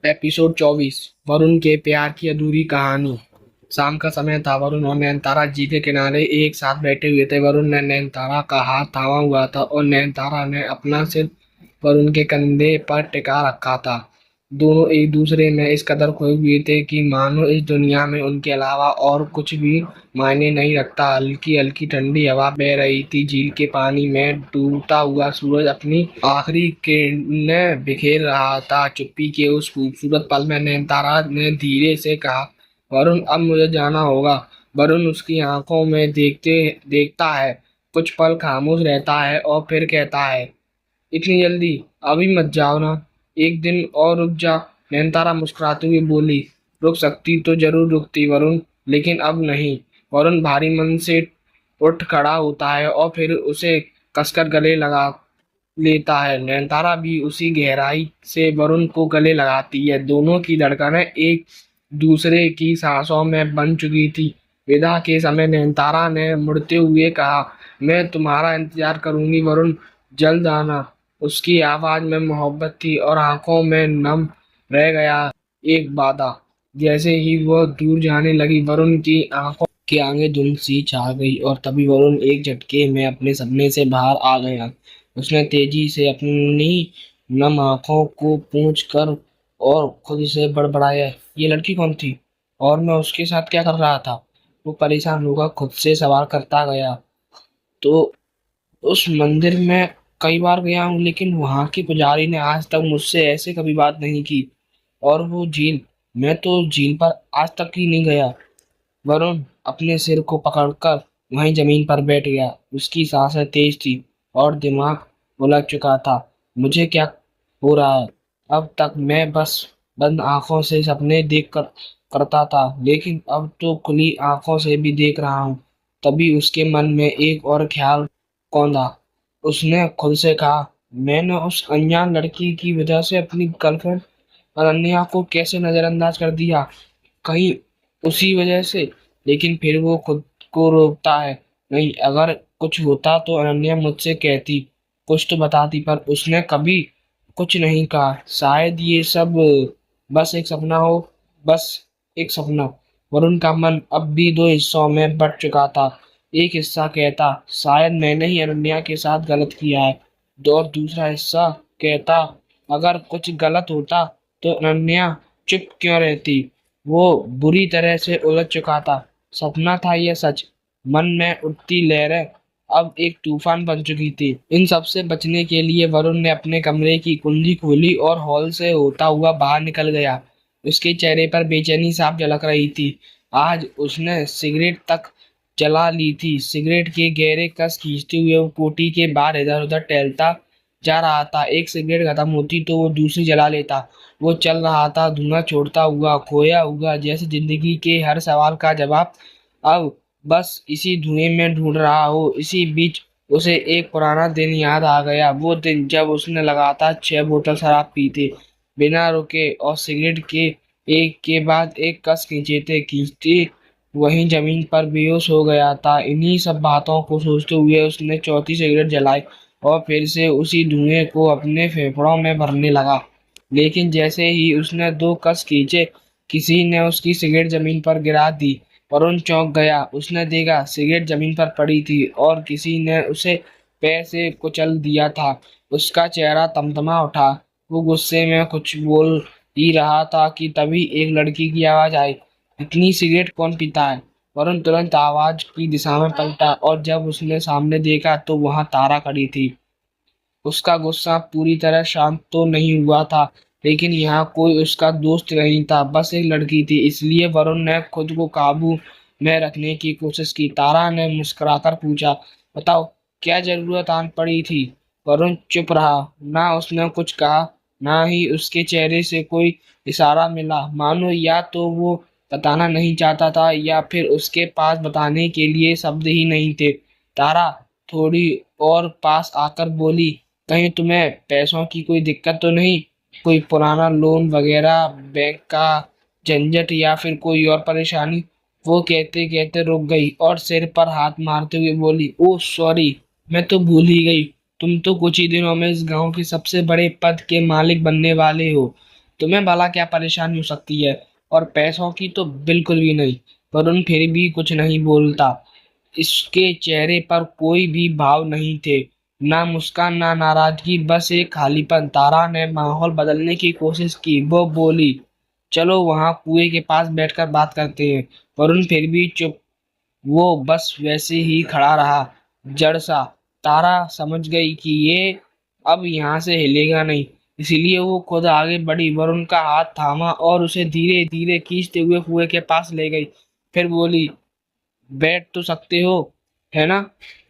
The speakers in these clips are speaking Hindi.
एपिसोड 24। वरुण के प्यार की अधूरी कहानी। शाम का समय था। वरुण और नयनतारा झील के किनारे एक साथ बैठे हुए थे। वरुण ने नयनतारा का हाथ थामा हुआ था और नयनतारा ने अपना सिर वरुण के कंधे पर टिका रखा था। दोनों एक दूसरे में इस कदर खोए हुए थे कि मानो इस दुनिया में उनके अलावा और कुछ भी मायने नहीं रखता। हल्की हल्की ठंडी हवा बह रही थी। झील के पानी में डूबता हुआ सूरज अपनी आखिरी किरणें बिखेर रहा था। चुप्पी के उस खूबसूरत पल में नयनतारा ने धीरे से कहा, वरुण, अब मुझे जाना होगा। वरुण उसकी आंखों में देखते देखता है, कुछ पल खामोश रहता है और फिर कहता है, इतनी जल्दी? अभी मत जाओ ना, एक दिन और रुक जा। नयनतारा मुस्कुराते हुए बोली, रुक सकती तो जरूर रुकती वरुण, लेकिन अब नहीं। वरुण भारी मन से उठ खड़ा होता है और फिर उसे कसकर गले लगा लेता है। नयनतारा भी उसी गहराई से वरुण को गले लगाती है। दोनों की धड़कनें एक दूसरे की सांसों में बन चुकी थी। विदा के समय नयनतारा ने मुड़ते हुए कहा, मैं तुम्हारा इंतजार करूंगी वरुण, जल्द आना। उसकी आवाज में मोहब्बत थी और आंखों में नम रह गया एक वादा। जैसे ही वह दूर जाने लगी, वरुण की आंखों की आगे धुंध सी छा गई और तभी वरुण एक झटके में अपने सपने से बाहर आ गया। उसने तेजी से अपनी नम आंखों को पोंछ कर और खुद से बड़बड़ाया, ये लड़की कौन थी और मैं उसके साथ क्या कर रहा था? वो परेशान होकर खुद से सवाल करता गया। तो उस मंदिर में कई बार गया हूँ, लेकिन वहां के पुजारी ने आज तक मुझसे ऐसे कभी बात नहीं की। और वो झील, मैं तो झील पर आज तक ही नहीं गया। वरुण अपने सिर को पकड़कर वहीं जमीन पर बैठ गया। उसकी सांसें तेज थी और दिमाग उलझ चुका था। मुझे क्या हो रहा है? अब तक मैं बस बंद आंखों से सपने देख कर करता था, लेकिन अब तो खुली आंखों से भी देख रहा हूँ। तभी उसके मन में एक और ख्याल कौंधा। उसने खुद से कहा, मैंने उस अनजान लड़की की वजह से अपनी गर्लफ्रेंड अनन्या को कैसे नजरअंदाज कर दिया? कहीं उसी वजह से? लेकिन फिर वो खुद को रोकता है, नहीं, अगर कुछ होता तो अनन्या मुझसे कहती, कुछ तो बताती, पर उसने कभी कुछ नहीं कहा। शायद ये सब बस एक सपना हो, बस एक सपना। वरुण का मन अब भी दो हिस्सों में बंट चुका था। एक हिस्सा कहता, शायद मैंने ही अनन्या के साथ गलत किया है। और दूसरा हिस्सा कहता, अगर कुछ गलत होता तो अनन्या चुप क्यों रहती? वो बुरी तरह से उलझ चुका था। सपना था यह सच? मन में उठती लहरें अब एक तूफान बन चुकी थी। इन सब से बचने के लिए वरुण ने अपने कमरे की कुंडी खोली और हॉल से होता हुआ बाहर निकल गया। उसके चेहरे पर बेचैनी साफ झलक रही थी। आज उसने सिगरेट तक जला ली थी। सिगरेट के गहरे कस खींचते हुए वो कोठी के बाहर इधर उधर टहलता जा रहा था। एक सिगरेट खत्म होती तो वो दूसरी जला लेता। वो चल रहा था, धुआं छोड़ता हुआ, खोया हुआ, जैसे जिंदगी के हर सवाल का जवाब अब बस इसी धुएं में ढूंढ रहा हो। इसी बीच उसे एक पुराना दिन याद आ गया। वो दिन जब उसने लगातार 6 बोतल शराब पी थी, बिना रुके, और सिगरेट के एक के बाद एक कस खींचते वहीं जमीन पर बेहोश हो गया था। इन्हीं सब बातों को सोचते हुए उसने चौथी सिगरेट जलाई और फिर से उसी धुएं को अपने फेफड़ों में भरने लगा। लेकिन जैसे ही उसने 2 कस खींचे, किसी ने उसकी सिगरेट जमीन पर गिरा दी। वरुण चौंक गया। उसने देखा सिगरेट जमीन पर पड़ी थी और किसी ने उसे पैर से कुचल दिया था। उसका चेहरा तमतमा उठा। वो गुस्से में कुछ बोल ही रहा था कि तभी एक लड़की की आवाज आई, इतनी सिगरेट कौन पीता है? वरुण तुरंत आवाज की दिशा में पलटा और जब उसने सामने देखा तो वहां तारा खड़ी थी। उसका गुस्सा पूरी तरह शांत तो नहीं हुआ था, लेकिन यहाँ कोई उसका दोस्त नहीं था, बस एक लड़की थी। इसलिए वरुण ने खुद को काबू में रखने की कोशिश की। तारा ने मुस्कुराकर पूछा, बताओ, क्या जरूरत आन पड़ी थी? वरुण चुप रहा। ना उसने कुछ कहा, ना ही उसके चेहरे से कोई इशारा मिला, मानो या तो वो बताना नहीं चाहता था या फिर उसके पास बताने के लिए शब्द ही नहीं थे। तारा थोड़ी और पास आकर बोली, कहीं तुम्हें पैसों की कोई दिक्कत तो नहीं? कोई पुराना लोन वगैरह, बैंक का झंझट या फिर कोई और परेशानी? वो कहते कहते रुक गई और सिर पर हाथ मारते हुए बोली, ओह सॉरी, मैं तो भूल ही गई। तुम तो कुछ ही दिनों में इस गांव के सबसे बड़े पद के मालिक बनने वाले हो। तुम्हें भला क्या परेशानी हो सकती है, और पैसों की तो बिल्कुल भी नहीं। वरुण फिर भी कुछ नहीं बोलता। इसके चेहरे पर कोई भी भाव नहीं थे, ना मुस्कान ना नाराजगी, बस एक खालीपन। तारा ने माहौल बदलने की कोशिश की। वो बोली, चलो वहां कुएं के पास बैठकर बात करते हैं। वरुण फिर भी चुप। वो बस वैसे ही खड़ा रहा, जड़ सा। तारा समझ गई कि ये अब यहाँ से हिलेगा नहीं, इसीलिए वो खुद आगे बढ़ी, वरुण का हाथ थामा और उसे धीरे धीरे खींचते हुए कुएं के पास ले गई। फिर बोली, बैठ तो सकते हो, है ना?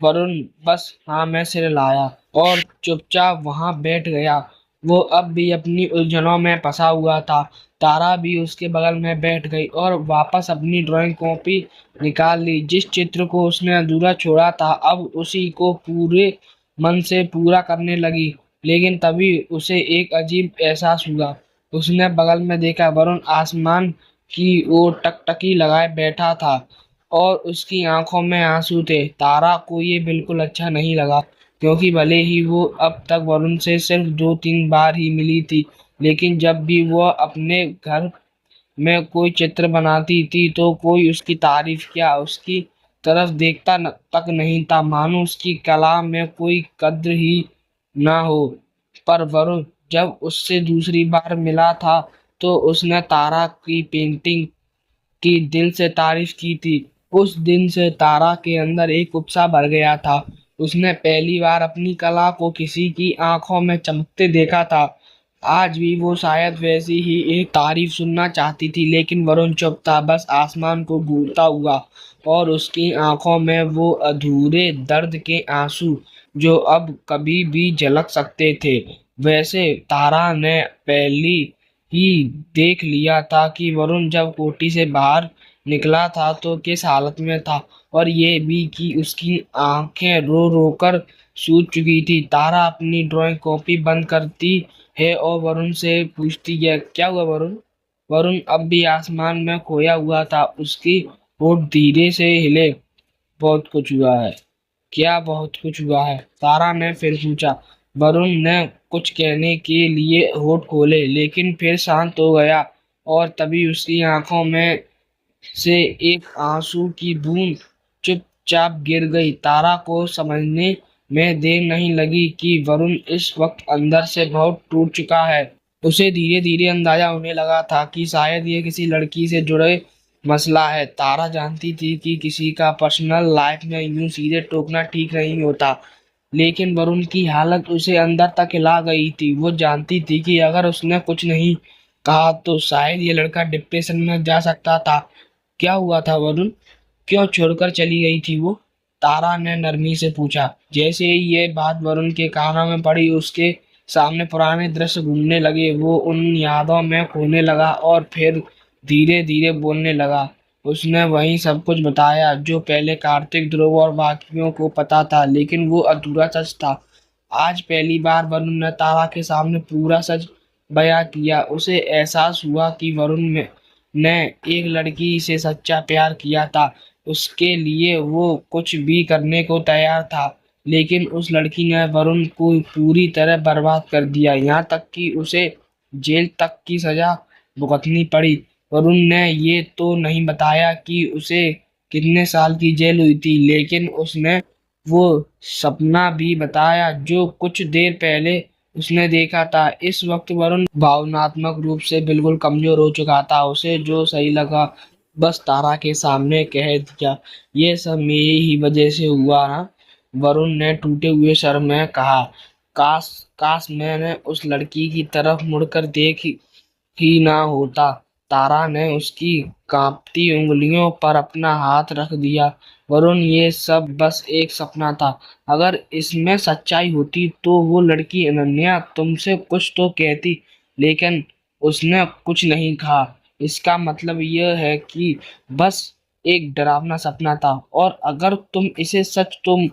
वरुण बस हाँ मैं सिर लाया और चुपचाप वहां बैठ गया। वो अब भी अपनी उलझनों में फंसा हुआ था। तारा भी उसके बगल में बैठ गई और वापस अपनी ड्राइंग कॉपी निकाल ली। जिस चित्र को उसने अधूरा छोड़ा था, अब उसी को पूरे मन से पूरा करने लगी। लेकिन तभी उसे एक अजीब एहसास हुआ। उसने बगल में देखा, वरुण आसमान की ओर टकटकी लगाए बैठा था और उसकी आंखों में आंसू थे। तारा को ये बिल्कुल अच्छा नहीं लगा, क्योंकि भले ही वो अब तक वरुण से सिर्फ 2-3 बार ही मिली थी, लेकिन जब भी वो अपने घर में कोई चित्र बनाती थी तो कोई उसकी तारीफ क्या उसकी तरफ देखता तक नहीं था, मानो उसकी कला में कोई कद्र ही ना हो। पर वरुण जब उससे दूसरी बार मिला था तो उसने तारा की पेंटिंग की दिल से तारीफ की थी। उस दिन से तारा के अंदर एक उत्साह भर गया था। उसने पहली बार अपनी कला को किसी की आंखों में चमकते देखा था। आज भी वो शायद वैसी ही एक तारीफ सुनना चाहती थी, लेकिन वरुण चुप था, बस आसमान को घूरता हुआ, और उसकी आंखों में वो अधूरे दर्द के आंसू जो अब कभी भी झलक सकते थे। वैसे तारा ने पहली ही देख लिया था कि वरुण जब कोठी से बाहर निकला था तो किस हालत में था, और ये भी कि उसकी आंखें रो रो कर सूज चुकी थी। तारा अपनी ड्राइंग कॉपी बंद करती है और वरुण से पूछती है, क्या हुआ वरुण? वरुण अब भी आसमान में खोया हुआ था। उसकी होठ धीरे से हिले। बहुत कुछ हुआ है। क्या बहुत कुछ हुआ है? तारा ने फिर पूछा। वरुण ने कुछ कहने के लिए होठ खोले, लेकिन फिर शांत हो गया, और तभी उसकी आंखों में से एक आंसू की बूंद चुपचाप गिर गई। तारा को समझने में देर नहीं लगी कि वरुण इस वक्त अंदर से बहुत टूट चुका है। उसे धीरे धीरे अंदाजा होने लगा था कि शायद ये किसी लड़की से जुड़े मसला है। तारा जानती थी कि किसी का पर्सनल लाइफ में यूं सीधे टोकना ठीक नहीं होता, लेकिन वरुण की हालत उसे अंदर तक हिला गई थी। वो जानती थी कि अगर उसने कुछ नहीं कहा तो शायद ये लड़का डिप्रेशन में जा सकता था। क्या हुआ था वरुण? क्यों छोड़कर चली गई थी वो? तारा ने नरमी से पूछा। जैसे ही ये बात वरुण के कानों में पड़ी, उसके सामने पुराने दृश्य घूमने लगे। वो उन यादों में खोने लगा और फिर धीरे धीरे बोलने लगा। उसने वही सब कुछ बताया जो पहले कार्तिक, ध्रुव और बाकियों को पता था, लेकिन वो अधूरा सच था। आज पहली बार वरुण ने तारा के सामने पूरा सच बयां किया। उसे एहसास हुआ कि वरुण में ने एक लड़की से सच्चा प्यार किया था। उसके लिए वो कुछ भी करने को तैयार था, लेकिन उस लड़की ने वरुण को पूरी तरह बर्बाद कर दिया, यहाँ तक कि उसे जेल तक की सजा भुगतनी पड़ी। वरुण ने ये तो नहीं बताया कि उसे कितने साल की जेल हुई थी, लेकिन उसने वो सपना भी बताया जो कुछ देर पहले उसने देखा था। इस वक्त वरुण भावनात्मक रूप से बिल्कुल कमजोर हो चुका था। उसे जो सही लगा बस तारा के सामने कह दिया। ये सब मेरी ही वजह से हुआ ना? वरुण ने टूटे हुए स्वर में कहा। काश काश मैंने उस लड़की की तरफ मुड़कर देख ही ना होता। तारा ने उसकी कांपती उंगलियों पर अपना हाथ रख दिया। वरुण, ये सब बस एक सपना था। अगर इसमें सच्चाई होती तो वो लड़की अनन्या तुमसे कुछ तो कहती, लेकिन उसने कुछ नहीं कहा। इसका मतलब यह है कि बस एक डरावना सपना था, और अगर तुम इसे सच तुम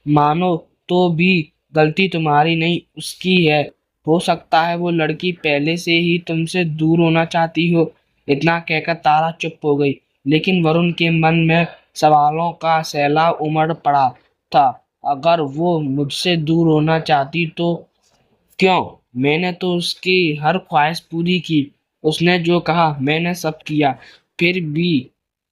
मानो तो भी गलती तुम्हारी नहीं उसकी है। हो सकता है वो लड़की पहले से ही तुमसे दूर होना चाहती हो। इतना कहकर तारा चुप हो गई, लेकिन वरुण के मन में सवालों का सैलाब उमड़ पड़ा था। अगर वो मुझसे दूर होना चाहती तो क्यों? मैंने तो उसकी हर ख्वाहिश पूरी की। उसने जो कहा मैंने सब किया। फिर भी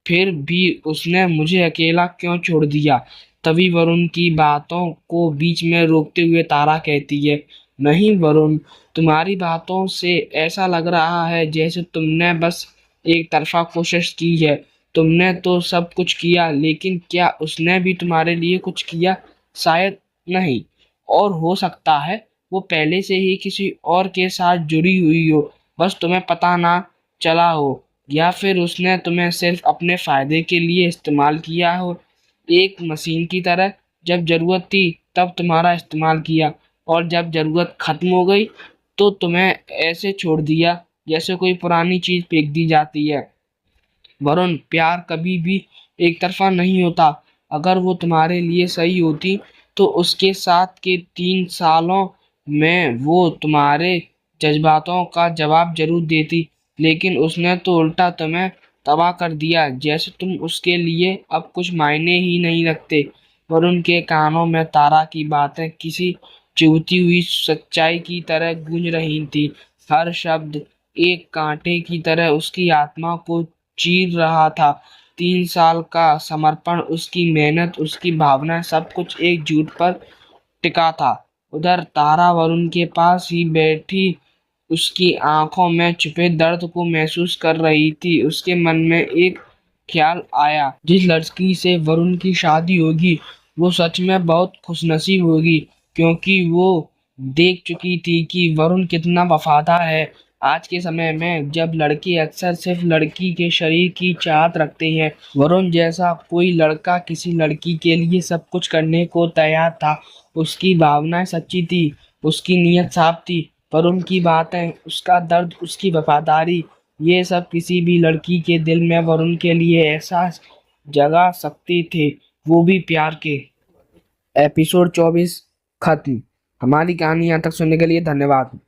फिर भी उसने मुझे अकेला क्यों छोड़ दिया? तभी वरुण की बातों को बीच में रोकते हुए तारा कहती है, नहीं वरुण, तुम्हारी बातों से ऐसा लग रहा है जैसे तुमने बस एक तरफा कोशिश की है। तुमने तो सब कुछ किया, लेकिन क्या उसने भी तुम्हारे लिए कुछ किया? शायद नहीं। और हो सकता है वो पहले से ही किसी और के साथ जुड़ी हुई हो, बस तुम्हें पता ना चला हो। या फिर उसने तुम्हें सिर्फ अपने फायदे के लिए इस्तेमाल किया हो, एक मशीन की तरह। जब जरूरत थी तब तुम्हारा इस्तेमाल किया, और जब जरूरत खत्म हो गई तो तुम्हें ऐसे छोड़ दिया जैसे कोई पुरानी चीज फेंक दी जाती है। वरुण, प्यार कभी भी एक तरफा नहीं होता। अगर वो तुम्हारे लिए सही होती तो उसके साथ के 3 सालों में वो तुम्हारे जज्बातों का जवाब जरूर देती, लेकिन उसने तो उल्टा तुम्हें तबाह कर दिया, जैसे तुम उसके लिए अब कुछ मायने ही नहीं रखते। वरुण के कानों में तारा की बातें किसी चुभती हुई सच्चाई की तरह गूंज रही थी। हर शब्द एक कांटे की तरह उसकी आत्मा को चीर रहा था। 3 साल का समर्पण, उसकी मेहनत, उसकी भावना, सब कुछ एक झूठ पर टिका था। उधर तारा वरुण के पास ही बैठी उसकी आंखों में छुपे दर्द को महसूस कर रही थी। उसके मन में एक ख्याल आया, जिस लड़की से वरुण की शादी होगी वो सच में बहुत खुशनसीब होगी, क्योंकि वो देख चुकी थी कि वरुण कितना वफादार है। आज के समय में जब लड़के अक्सर सिर्फ लड़की के शरीर की चाहत रखते हैं, वरुण जैसा कोई लड़का किसी लड़की के लिए सब कुछ करने को तैयार था। उसकी भावनाएं सच्ची थी, उसकी नीयत साफ थी। वरुण की बातें, उसका दर्द, उसकी वफादारी, ये सब किसी भी लड़की के दिल में वरुण के लिए एहसास जगा सकते थे, वो भी प्यार के। एपिसोड 24 खत्म। हमारी कहानी यहाँ तक सुनने के लिए धन्यवाद।